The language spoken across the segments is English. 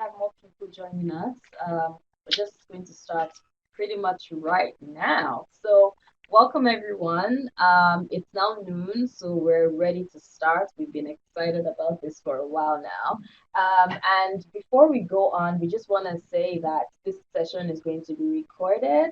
have more people joining us. We're just going to start pretty much right now. So, welcome everyone. It's now noon, so we're ready to start. We've been excited about this for a while now. And before we go on, we just want to say that this session is going to be recorded.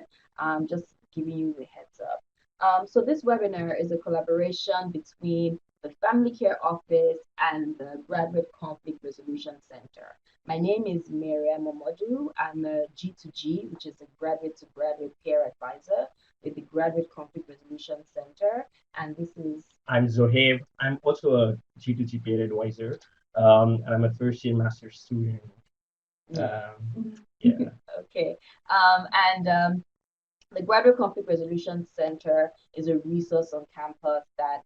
Just giving you the heads up. So this webinar is a collaboration between the Family Care Office and the Graduate Conflict Resolution Center. My name is Miriam Momodu. I'm a G2G, which is a graduate to graduate peer advisor with the Graduate Conflict Resolution Center. And this is... I'm Zohaib. I'm also a G2G peer advisor. And I'm a first year master's student. Yeah. Okay. The Graduate Conflict Resolution Center is a resource on campus that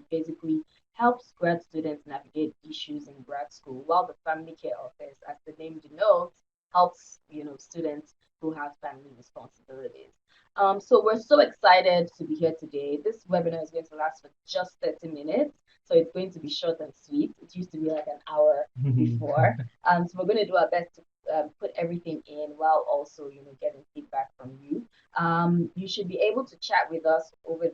basically helps grad students navigate issues in grad school, while the Family Care Office, as the name denotes, helps students who have family responsibilities. So we're so excited to be here today. This webinar is going to last for just 30 minutes. So it's going to be short and sweet. It used to be like an hour before. So we're going to do our best to put everything in while also, getting feedback from you. You should be able to chat with us over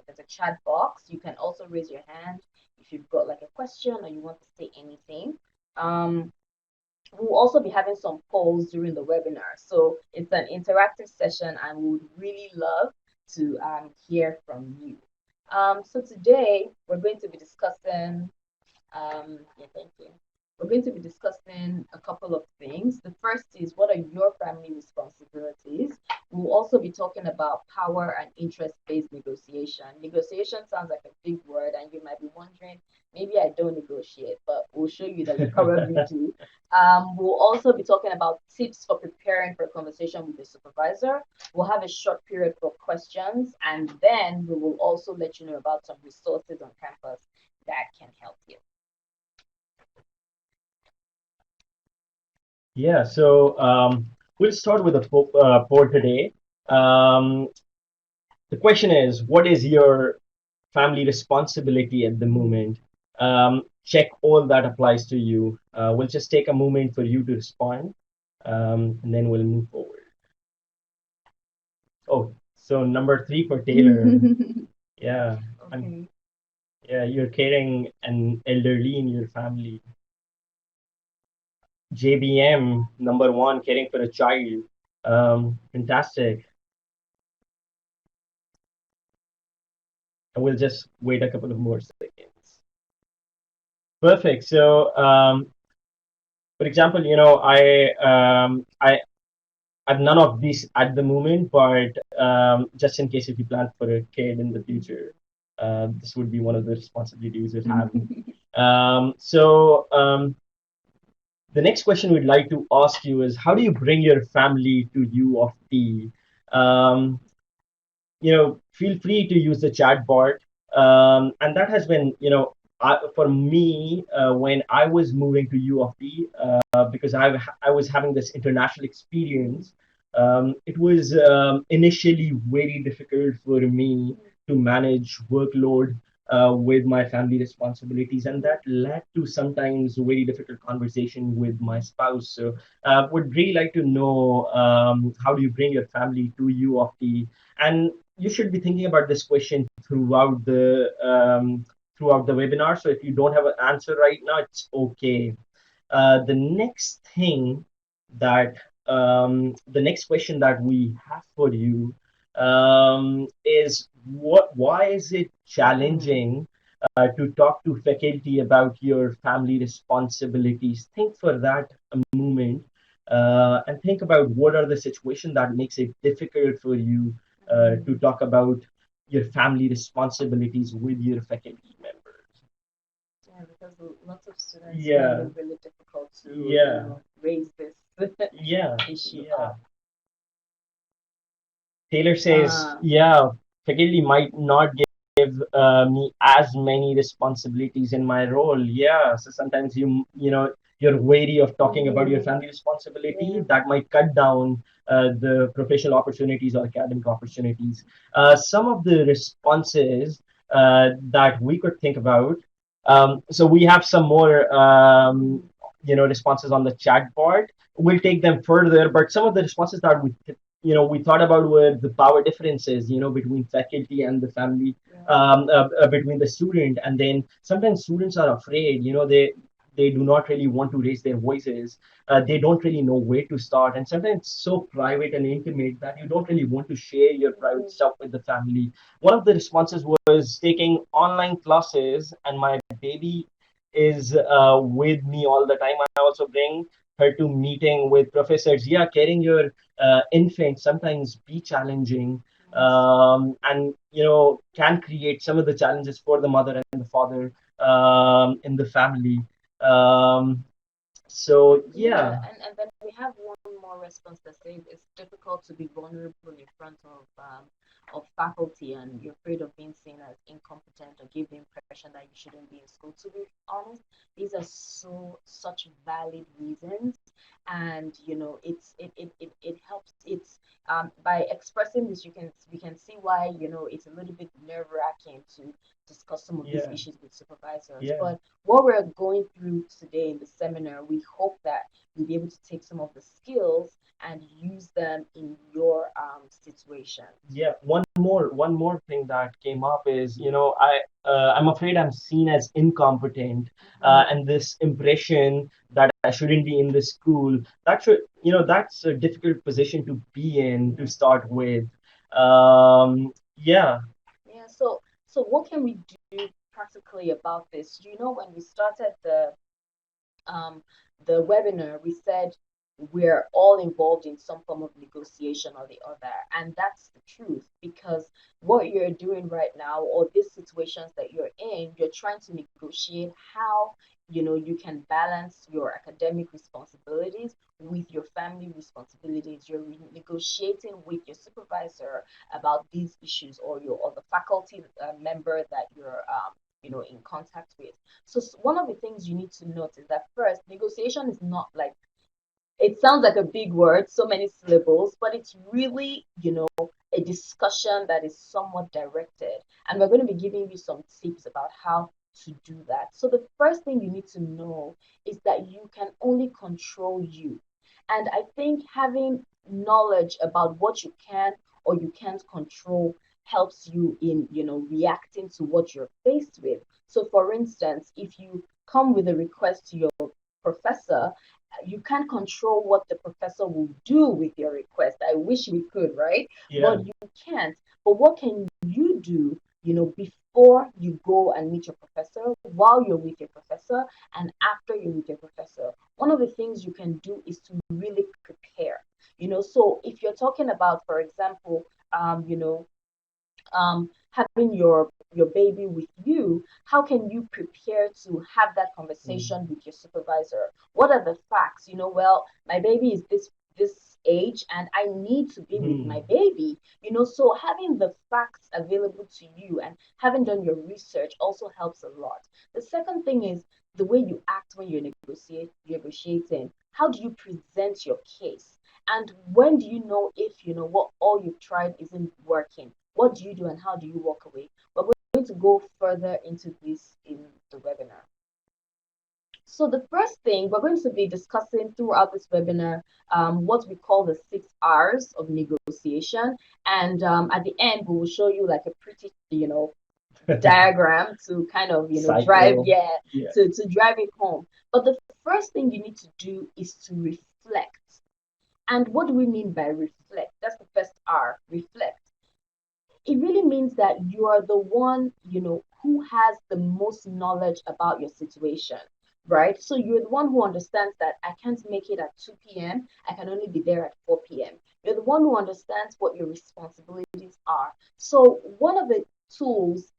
there's a chat box. You can also raise your hand if you've got like a question or you want to say anything. We'll also be having some polls during the webinar. So it's an interactive session and we would really love to hear from you. So today we're going to be discussing, thank you. We're going to be discussing a couple of things. The first is, what are your family responsibilities? We'll also be talking about power and interest-based negotiation. Negotiation sounds like a big word, and you might be wondering, maybe I don't negotiate, but we'll show you that we probably do. We'll also be talking about tips for preparing for a conversation with the supervisor. We'll have a short period for questions, and then we will also let you know about some resources on campus that can help you. Yeah, so we'll start with the poll today. The question is, what is your family responsibility at the moment? Check all that applies to you. We'll just take a moment for you to respond, and then we'll move forward. Oh, so number 3 for Taylor. Yeah. Okay. Yeah, you're caring an elderly in your family. JBM, number 1, caring for a child. Fantastic. And we'll just wait a couple of more seconds. Perfect. So, for example, I've none of these at the moment, but just in case if you plan for a kid in the future, this would be one of the responsibilities we're having. The next question we'd like to ask you is, how do you bring your family to U of T? Feel free to use the chat board. And that has been, for me, when I was moving to U of T, because I was having this international experience, it was initially very difficult for me to manage workload with my family responsibilities, and that led to sometimes very difficult conversation with my spouse. So would really like to know, how do you bring your family to U of T? And you should be thinking about this question throughout the webinar. So if you don't have an answer right now, it's okay. The next question that we have for you is, why is it challenging to talk to faculty about your family responsibilities? Think for that a moment, and think about what are the situations that makes it difficult for you to talk about your family responsibilities with your faculty members. Yeah, because lots of students find it really difficult to raise this issue up. Taylor says, faculty might not give me as many responsibilities in my role. Yeah, so sometimes you're wary of talking about your family responsibility. That might cut down the professional opportunities or academic opportunities. Some of the responses that we could think about. So we have some more responses on the chat board. We'll take them further, but some of the responses that we thought about were the power differences, between faculty and the family, Yeah. between the student, and then sometimes students are afraid. They do not really want to raise their voices. They don't really know where to start, and sometimes it's so private and intimate that you don't really want to share your private Mhm. stuff with the family. One of the responses was taking online classes, and my baby is with me all the time. I also bring her to meeting with professors. Yeah, carrying your infant sometimes be challenging, Yes. and can create some of the challenges for the mother and the father in the family. Um, so Yeah, yeah, and then we have one more response that says it's difficult to be vulnerable in front of faculty and you're afraid of being seen as incompetent or give the impression that you shouldn't be in school. To be honest, these are such valid reasons, and it helps. It's by expressing this, we can see why it's a little bit nerve-wracking to discuss some of these yeah, issues with supervisors, yeah. but what we're going through today in the seminar, we hope that you'll be able to take some of the skills and use them in your situation. Yeah, one more thing that came up is, I'm afraid I'm seen as incompetent, Mm-hmm. and this impression that I shouldn't be in this school. That's a difficult position to be in to Yeah. start with. Yeah, Yeah. So what can we do practically about this? When we started um, the webinar, we said we're all involved in some form of negotiation or the other. And that's the truth, because what you're doing right now, or these situations that you're in, you're trying to negotiate how you can balance your academic responsibilities with your family responsibilities. You're negotiating with your supervisor about these issues, or the faculty member that you're in contact with. So one of the things you need to note is that first, negotiation is not like, it sounds like a big word, so many syllables, but it's really, a discussion that is somewhat directed. And we're going to be giving you some tips about how to do that. So the first thing you need to know is that you can only control you. And I think having knowledge about what you can or you can't control helps you in, reacting to what you're faced with. So for instance, if you come with a request to your professor, you can't control what the professor will do with your request. I wish we could, right? yeah, But you can't. But what can you do, before you go and meet your professor, while you're with your professor, and after you meet your professor? One of the things you can do is to really prepare. So if you're talking about, for example, having your baby with you, how can you prepare to have that conversation mm, with your supervisor? What are the facts? Well, my baby is this age and I need to be with my mm, baby. So having the facts available to you and having done your research also helps a lot. The second thing is the way you act when you're negotiating. How do you present your case? And when do you know if what all you've tried isn't working? What do you do and how do you walk away? We're going to go further into this in the webinar. So the first thing we're going to be discussing throughout this webinar, what we call the 6 R's of negotiation. And at the end, we will show you like a pretty, diagram to kind of, drive, cycle. yeah, Yeah. to drive it home. But the first thing you need to do is to reflect. And what do we mean by reflect? That's the first R, reflect. It really means that you are the one, who has the most knowledge about your situation, right? So you're the one who understands that I can't make it at 2 p.m. I can only be there at 4 p.m. You're the one who understands what your responsibilities are. So one of the tools,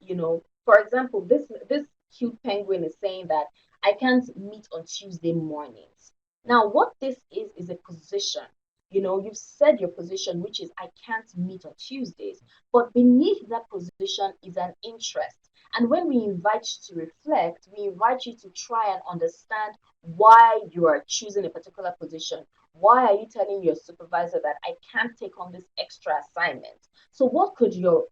for example, this cute penguin is saying that I can't meet on Tuesday mornings. Now, what this is a position. You've said your position, which is I can't meet on Tuesdays. But beneath that position is an interest. And when we invite you to reflect, we invite you to try and understand why you are choosing a particular position. Why are you telling your supervisor that I can't take on this extra assignment? So, what could your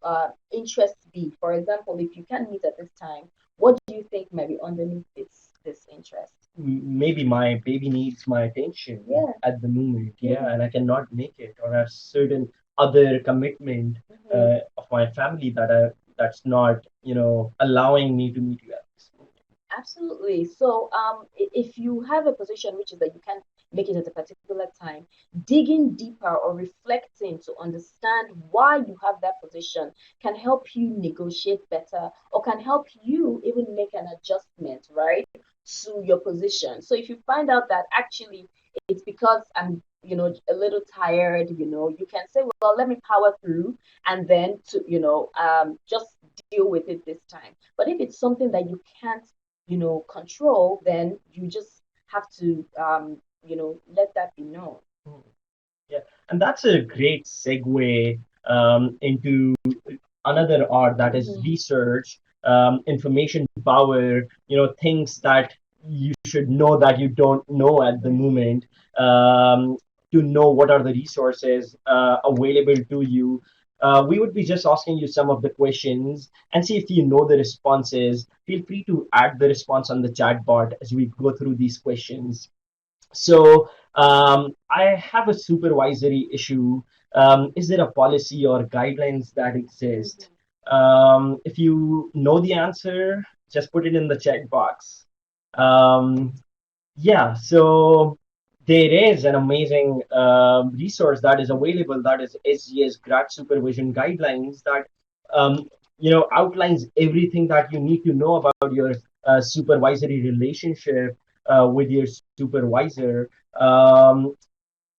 interest be? For example, if you can't meet at this time, what do you think might be underneath this? this interest. Maybe my baby needs my attention Yeah. at the moment, Yeah. and I cannot make it, or have certain other commitment of my family that's not, allowing me to meet you at this moment. Absolutely. So, if you have a position which is that you can't make it at a particular time, digging deeper or reflecting to understand why you have that position can help you negotiate better or can help you even make an adjustment, right, to your position. So, if you find out that actually it's because I'm, a little tired, you can say, well, let me power through and then to, just deal with it this time. But if it's something that you can't control, then you just have to, let that be known. Hmm. Yeah, and that's a great segue into another art, that is Mhm. research, information power, things that you should know that you don't know at the Right. moment, um, to know what are the resources available to you. We would be just asking you some of the questions and see if you know the responses. Feel free to add the response on the chat bot as we go through these questions. So I have a supervisory issue. Is there a policy or guidelines that exist? Mhm. If you know the answer, just put it in the chat box. Um, yeah, so there is an amazing resource that is available, that is SGS Grad Supervision Guidelines, that outlines everything that you need to know about your supervisory relationship with your supervisor. The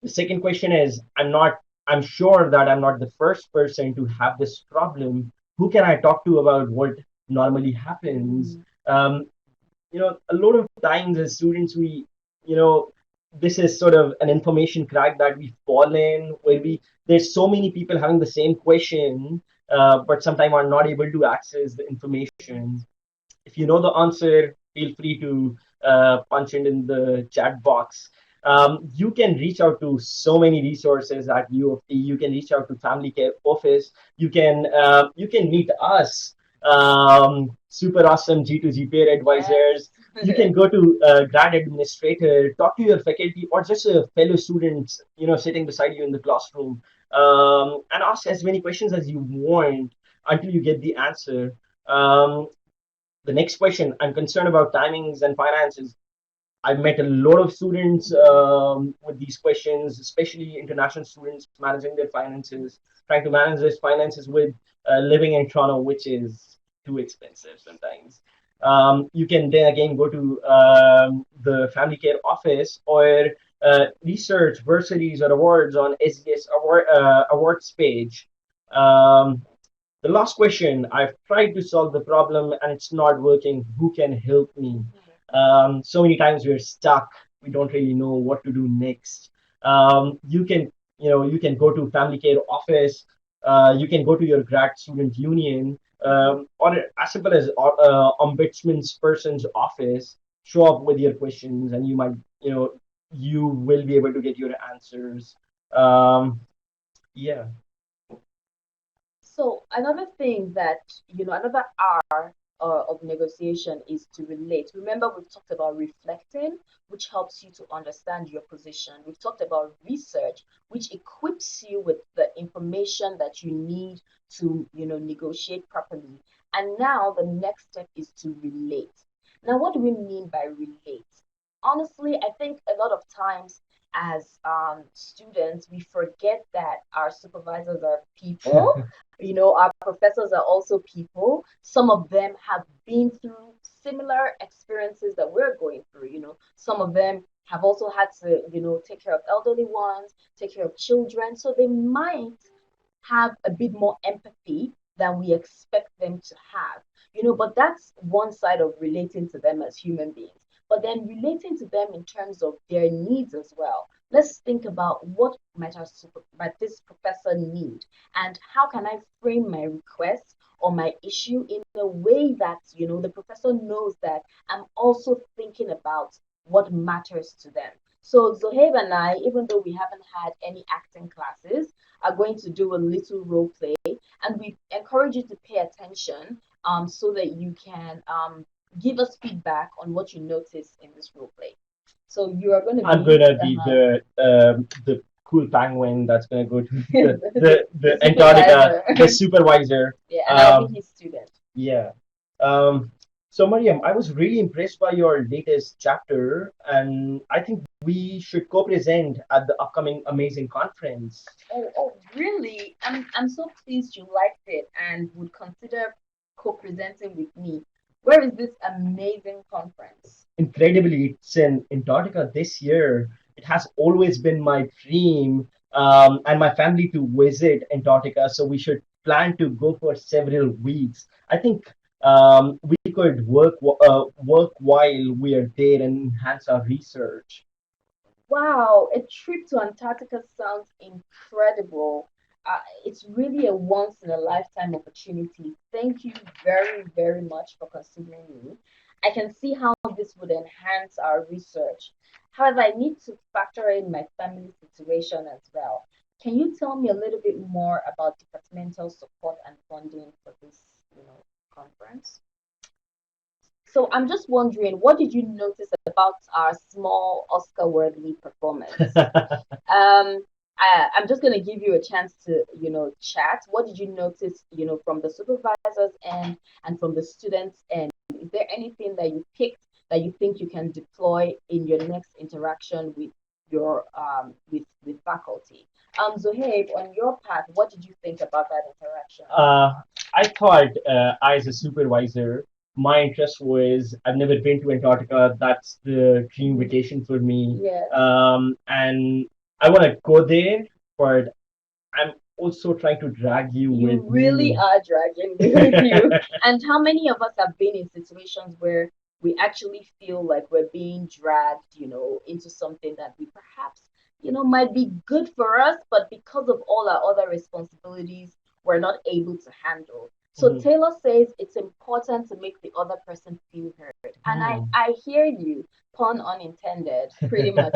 second question is, I'm sure that I'm not the first person to have this problem. Who can I talk to about what normally happens? Mhm. A lot of times as students, you know this is sort of an information crack that we fall in, where there's so many people having the same question, but sometimes are not able to access the information. If you know the answer, feel free to punch it in the chat box. You can reach out to so many resources at U of T. You can reach out to Family Care Office. You can meet us, super awesome G2G peer advisors. You Yes. can go to grad administrator, talk to your faculty, or just a fellow student, sitting beside you in the classroom, and ask as many questions as you want until you get the answer. The next question, I'm concerned about timings and finances. I've met a lot of students with these questions, especially international students managing their finances, trying to manage their finances with living in Toronto, which is too expensive sometimes. You can then again go to the family care office, or research bursaries or awards on SES awards page. Um, the last question, I've tried to solve the problem and it's not working. Who can help me? So many times we're stuck. We don't really know what to do next. You can go to family care office. You can go to your grad student union, or as simple as ombudsman's person's office. Show up with your questions, and you will be able to get your answers. Yeah. So another thing that, another R of negotiation is to relate. Remember, we've talked about reflecting, which helps you to understand your position. We've talked about research, which equips you with the information that you need to, negotiate properly. And now the next step is to relate. Now, what do we mean by relate? Honestly, I think a lot of times as students, we forget that our supervisors are people. Our professors are also people. Some of them have been through similar experiences that we're going through. Some of them have also had to, take care of elderly ones, take care of children. So they might have a bit more empathy than we expect them to have. But that's one side of relating to them as human beings. But then relating to them in terms of their needs as well. Let's think about what might this professor need, and how can I frame my request or my issue in a way that the professor knows that I'm also thinking about what matters to them. So Zohaib and I, even though we haven't had any acting classes, are going to do a little role play, and we encourage you to pay attention so that you can give us feedback on what you noticed in this role play. So you are going to I'm be gonna be the cool penguin that's gonna go to the the Antarctica, supervisor. the supervisor. Yeah, and I'll be Um, his student. yeah. Um, so Mariam, I was really impressed by your latest chapter, and I think we should co-present at the upcoming amazing conference. Oh, really? I'm so pleased you liked it and would consider co-presenting with me. Where is this amazing conference? Incredibly, it's in Antarctica this year. It has always been my dream and my family to visit Antarctica, so we should plan to go for several weeks. I think we could work while we are there and enhance our research. Wow, a trip to Antarctica sounds incredible. It's really a once in a lifetime opportunity. Thank you very, very much for considering me. I can see how this would enhance our research. However, I need to factor in my family situation as well. Can you tell me a little bit more about departmental support and funding for this, conference? So I'm just wondering, what did you notice about our small Oscar-worthy performance? I'm just going to give you a chance to, chat. What did you notice, from the supervisors and from the students end? Is there anything that you picked that you think you can deploy in your next interaction with your with faculty? Zohaib, on your part, what did you think about that interaction? Uh, I thought, I as a supervisor, my interest was I've never been to Antarctica. That's the dream vacation for me. Yes. And I want to go there, but I'm also trying to drag you You with really me. are dragging me with you. And how many of us have been in situations where we actually feel like we're being dragged, into something that we perhaps, might be good for us, but because of all our other responsibilities, we're not able to handle. So Mhm. Taylor says it's important to make the other person feel heard. And I, Mhm. I hear you, pun unintended, pretty much,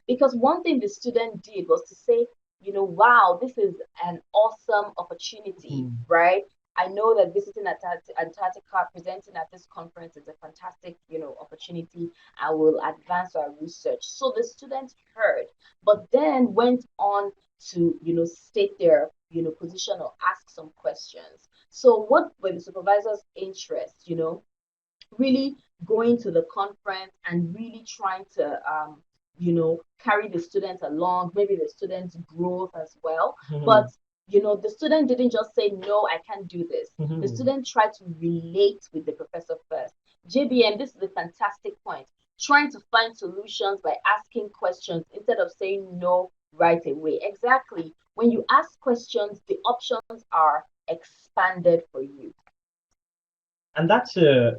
because one thing the student did was to say, wow, this is an awesome opportunity, Mhm. right? I know that visiting Antarctica, presenting at this conference is a fantastic, opportunity. I will advance our research. So the students heard, but then went on to, state their, position or ask some questions. So what were the supervisor's interests, really going to the conference and really trying to carry the students along, maybe the students growth as well. But the student didn't just say no, I can't do this. The student tried to relate with the professor first. JBM, this is a fantastic point, trying to find solutions by asking questions instead of saying no right away. Exactly, when you ask questions, the options are expanded for you. And that's a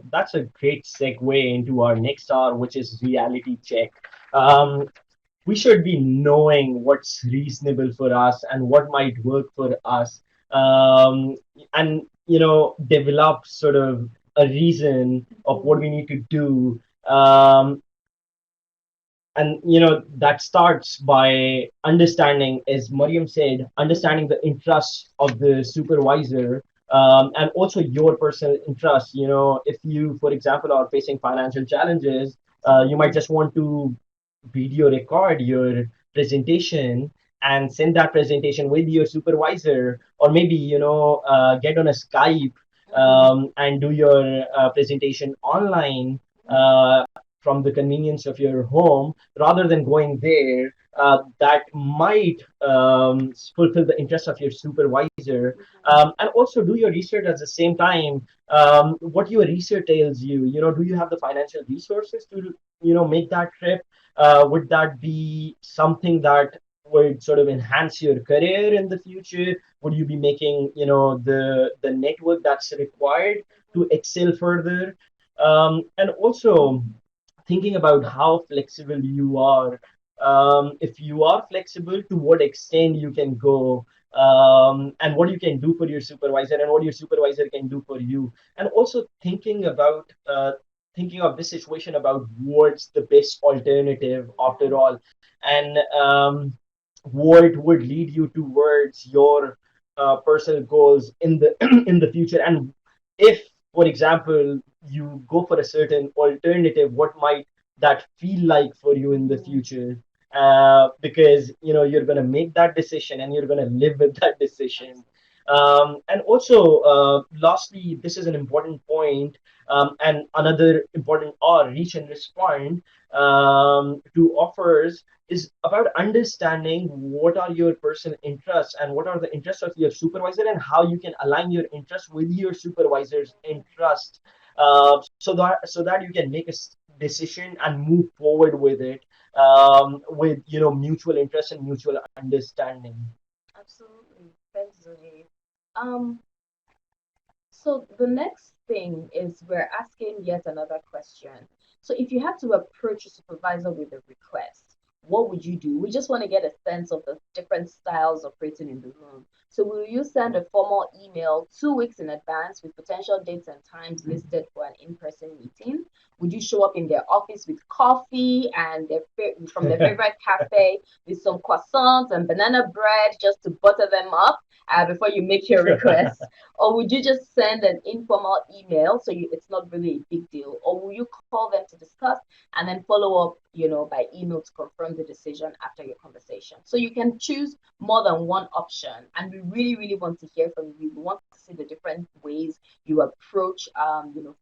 great segue into our next hour, which is reality check. We should be knowing what's reasonable for us and what might work for us, and develop sort of a reason of what we need to do. And that starts by understanding, as Mariam said, understanding the interests of the supervisor, and also your personal interests. If you, for example, are facing financial challenges, you might just want to video record your presentation and send that presentation with your supervisor, or maybe get on a Skype, and do your presentation online, from the convenience of your home, rather than going there. That might fulfill the interest of your supervisor, and also do your research at the same time. What your research tells you, do you have the financial resources to make that trip? Would that be something that would sort of enhance your career in the future? Would you be making the network that's required to excel further? And also thinking about how flexible you are. If you are flexible, to what extent you can go, and what you can do for your supervisor, and what your supervisor can do for you. And also thinking of this situation about what's the best alternative after all, and what would lead you towards your personal goals in the in the future. And if For example, you go for a certain alternative, what might that feel like for you in the Mm, future? Because you're going to make that decision and you're going to live with that decision. absolutely. And also, lastly, this is an important point, and another important or reach and respond to offers is about understanding what are your personal interests and what are the interests of your supervisor, and how you can align your interests with your supervisor's interest, so that you can make a decision and move forward with it, with mutual interest and mutual understanding. Absolutely. Thanks, Zoe. Um, So the next thing is we're asking yet another question. So if you had to approach a supervisor with a request, what would you do? We just want to get a sense of the different styles operating in the room. So will you send a formal email 2 weeks in advance with potential dates and times listed for an in-person meeting? Would you show up in their office with coffee and from their favorite cafe with some croissants and banana bread just to butter them up before you make your request? Or would you just send an informal email so it's not really a big deal? Or will you call them to discuss and then follow up, by email to confirm the decision after your conversation? So you can choose more than one option. And we really, really want to hear from you. We want to see the different ways you approach,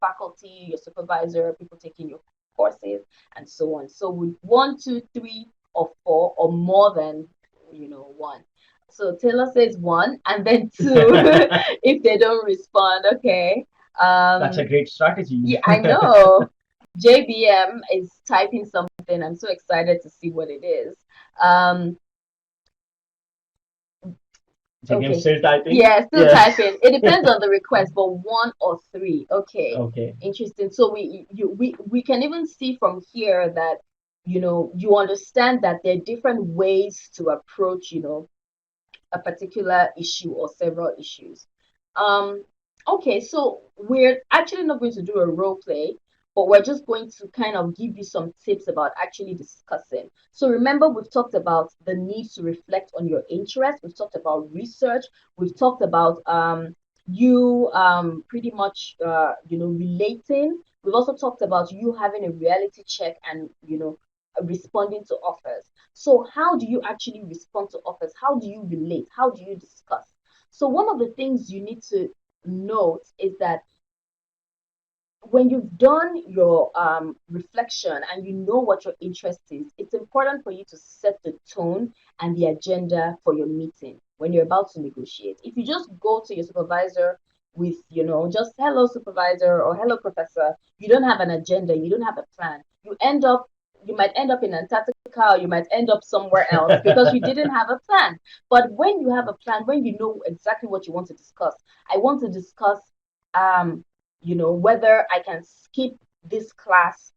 faculty, your supervisor, people taking your courses, and so on. So with one, two, three, or four, or more than, one. So Taylor says one, and then two if they don't respond. Okay. That's a Um, great strategy. yeah, I know. JBM is typing something. I'm so excited to see what it is. Um, JBM okay. still typing? Yeah, still Yeah. typing. It depends on the request, but one or three. Okay. Okay. Interesting. So we can even see from here that you understand that there are different ways to approach a particular issue or several issues. Um, okay, so we're actually not going to do a role play, but we're just going to kind of give you some tips about actually discussing. So remember, we've talked about the need to reflect on your interest. We've talked about research. We've talked about you pretty much relating. We've also talked about you having a reality check and responding to offers. So how do you actually respond to offers? How do you relate? How do you discuss? So one of the things you need to note is that when you've done your reflection and you know what your interest is, it's important for you to set the tone and the agenda for your meeting when you're about to negotiate. If you just go to your supervisor with, just hello, supervisor, or hello, professor, you don't have an agenda, you don't have a plan, you might end up in Antarctica, or you might end up somewhere else because you didn't have a plan. But when you have a plan, when you know exactly what you want to discuss, I want to discuss whether I can skip this class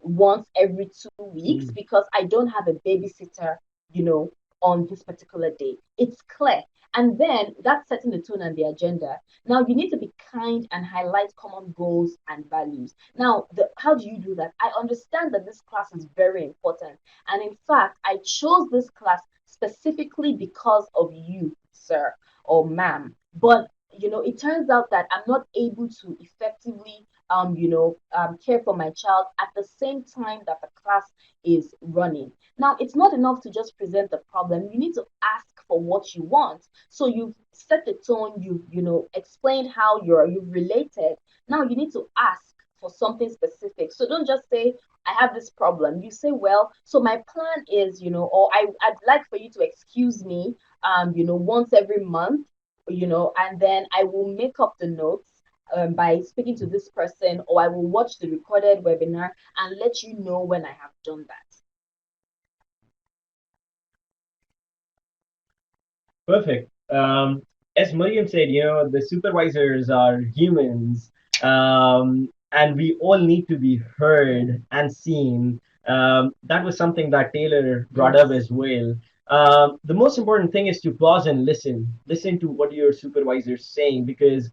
once every 2 weeks Mm. because I don't have a babysitter, you know, on this particular day. It's clear. And then that's setting the tone and the agenda. Now you need to be kind and highlight common goals and values. Now, how do you do that? I understand that this class is very important. And in fact, I chose this class specifically because of you, sir or ma'am. But it turns out that I'm not able to effectively, care for my child at the same time that the class is running. Now, it's not enough to just present the problem. You need to ask for what you want. So you've set the tone. You've explained how you've related. Now you need to ask for something specific. So don't just say, I have this problem. You say, well, so my plan is, or I'd like for you to excuse me, once every month, and then I will make up the notes by speaking to this person, or I will watch the recorded webinar and let you know when I have done that. Perfect. As Miriam said, the supervisors are humans, and we all need to be heard and seen. That was something that Taylor brought up Yes. as well. The most important thing is to pause and listen. Listen to what your supervisor is saying, because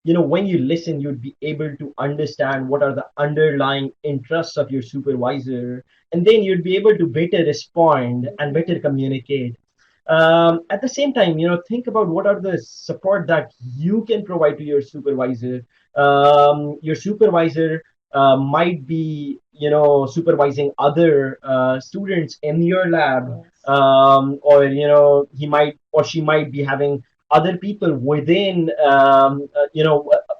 when you listen, you'd be able to understand what are the underlying interests of your supervisor, and then you'd be able to better respond and better Mm-hmm. communicate. At the same time, think about what are the support that you can provide to your supervisor. Your supervisor might be, supervising other students in your lab, Yes. or he might or she might be having other people within,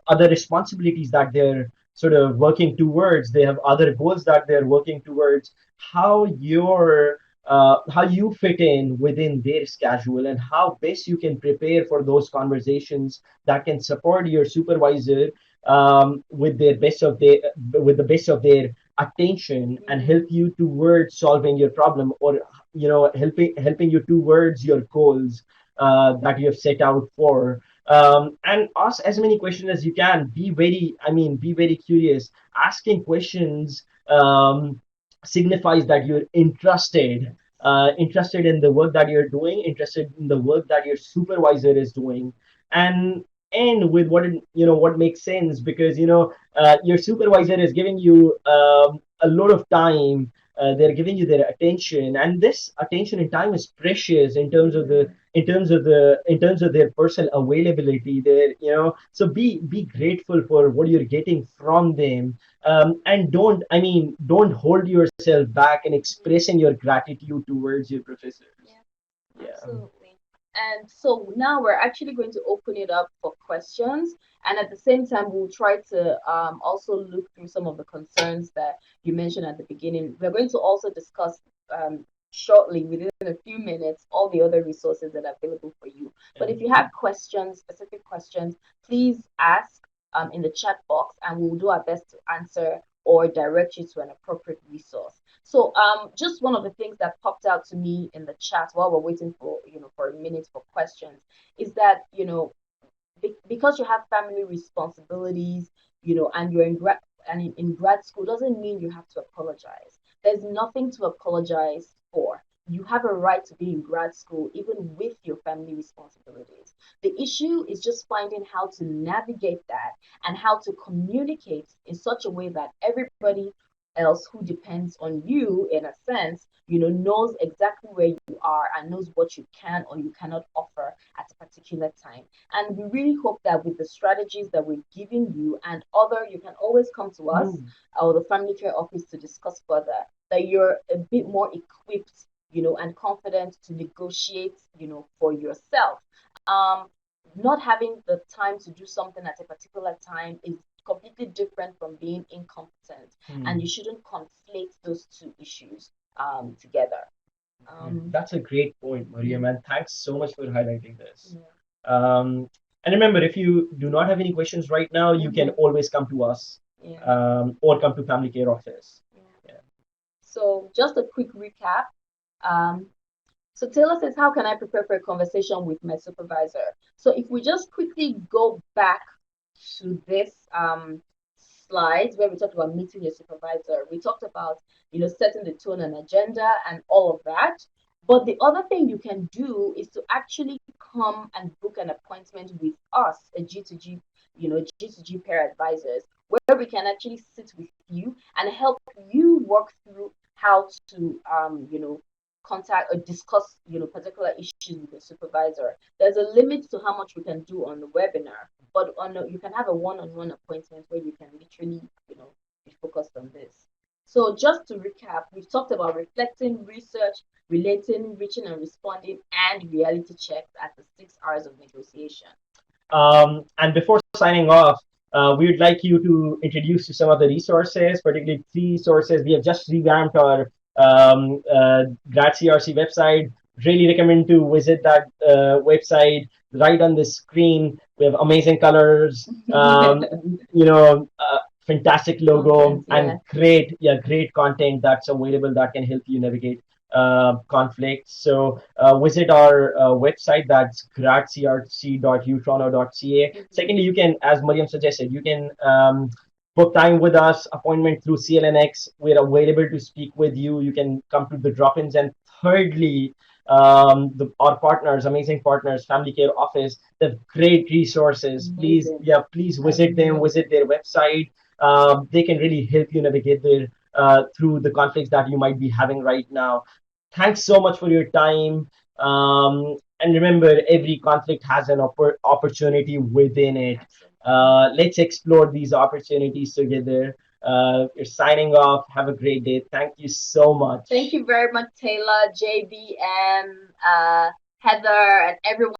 other responsibilities that they're sort of working towards. They have other goals that they're working towards. How you fit in within their schedule, and how best you can prepare for those conversations that can support your supervisor, with the best of their attention, and help Mm-hmm. you towards solving your problem, or helping you towards your goals that you have set out for. And ask as many questions as you can. Be very curious. Asking questions signifies that you're interested in the work that you're doing, interested in the work that your supervisor is doing, and end with what makes sense, because your supervisor is giving you a lot of time. They're giving you their attention, and this attention and time is precious in terms of the Mm-hmm. in terms of their personal availability. So be grateful for what you're getting from them, and don't hold yourself back in expressing your gratitude towards your professors. Yeah, Yeah. absolutely. And so now we're actually going to open it up for questions. And at the same time, we'll try to also look through some of the concerns that you mentioned at the beginning. We're going to also discuss shortly, within a few minutes, all the other resources that are available for you. But if you have questions, specific questions, please ask in the chat box, and we'll do our best to answer or direct you to an appropriate resource. So, just one of the things that popped out to me in the chat while we're waiting for, for a minute for questions, is that, because you have family responsibilities, and you're in grad school, doesn't mean you have to apologize. There's nothing to apologize for. You have a right to be in grad school even with your family responsibilities. The issue is just finding how to navigate that and how to communicate in such a way that everybody else who depends on you, in a sense, knows exactly where you are and knows what you can or you cannot offer at a particular time. And we really hope that with the strategies that we're giving you and other, you can always come to us Mm. or the family care office to discuss further, that you're a bit more equipped, and confident to negotiate, for yourself. Um, Not having the time to do something at a particular time is completely different from being incompetent, and you Mm. shouldn't conflate those two issues together. Um, That's a great point, Maria, mm, man. Thanks so much for highlighting this. yeah. Um, and remember, if you do not have any questions right now, you can Mm-hmm. always come to us, Yeah. or come to Family Care Office. Yeah. Yeah. So just a quick recap. Um, so Taylor says, how can I prepare for a conversation with my supervisor? So if we just quickly go back to this slide where we talked about meeting your supervisor, we talked about, setting the tone and agenda and all of that. But the other thing you can do is to actually come and book an appointment with us, a G2G, G2G pair advisors, where we can actually sit with you and help you work through how to, contact or discuss, particular issues with the supervisor. There's a limit to how much we can do on the webinar, but you can have a one-on-one appointment where you can literally, be focused on this. So just to recap, we've talked about reflecting, research, relating, reaching and responding, and reality checks at the 6 hours of negotiation. And before signing off, we would like you to introduce to some of the resources, particularly three sources. We have just revamped our Grad CRC website. Really recommend to visit that website. Right on the screen, we have amazing colors, fantastic logo, Content, and yeah. great content that's available that can help you navigate conflicts. So visit our website, that's gradcrc.utoronto.ca. Secondly, you can, as Mariam suggested, you can book time with us, appointment through CLNX. We're available to speak with you. You can come to the drop-ins. And thirdly, our partners, amazing partners, Family Care Office, they have great resources. Please, Amazing. yeah, please visit them, visit their website. They can really help you navigate through the conflicts that you might be having right now. Thanks so much for your time. And remember, every conflict has an opportunity within it. Let's explore these opportunities together. You're signing off. Have a great day. Thank you so much. Thank you very much, Taylor, JB, and Heather, and everyone